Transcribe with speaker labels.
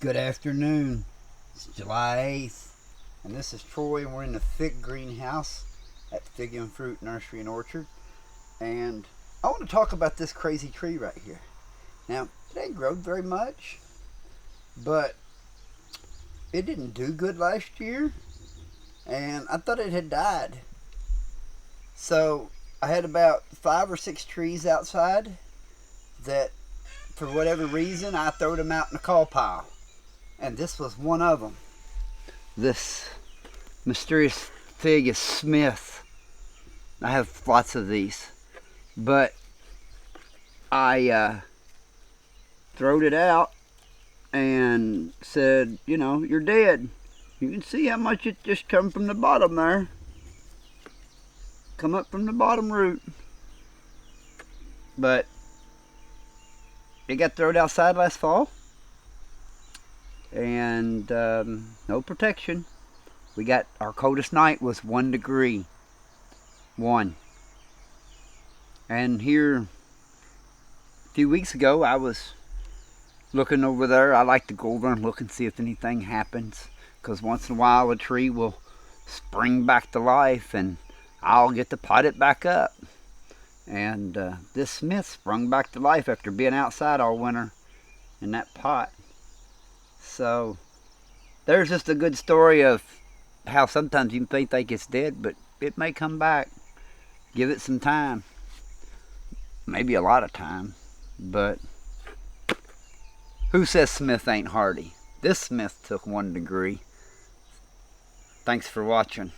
Speaker 1: Good afternoon. It's July 8th, and this is Troy, and we're in the Fig Greenhouse at Fig and Fruit Nursery and Orchard. And I want to talk about this crazy tree right here. Now, it ain't grown very much, but it didn't do good last year, and I thought it had died. So I had about 5 or 6 trees outside that, for whatever reason, I throwed them out in the call pile. And this was one of them. This mysterious fig is Smith. I have lots of these. But I throwed it out and said, you know, you're dead. You can see how much it just come from the bottom there. Come up from the bottom root. But it got thrown outside last fall. And no protection. We got, our coldest night was 1 degree. 1. And here, a few weeks ago, I was looking over there. I like to go over and look and see if anything happens, because once in a while a tree will spring back to life and I'll get to pot it back up. And this Smith sprung back to life after being outside all winter in that pot. So there's just a good story of how sometimes you may think it's dead, but it may come back. Give it some time. Maybe a lot of time. But who says Smith ain't hardy? This Smith took 1 degree. Thanks for watching.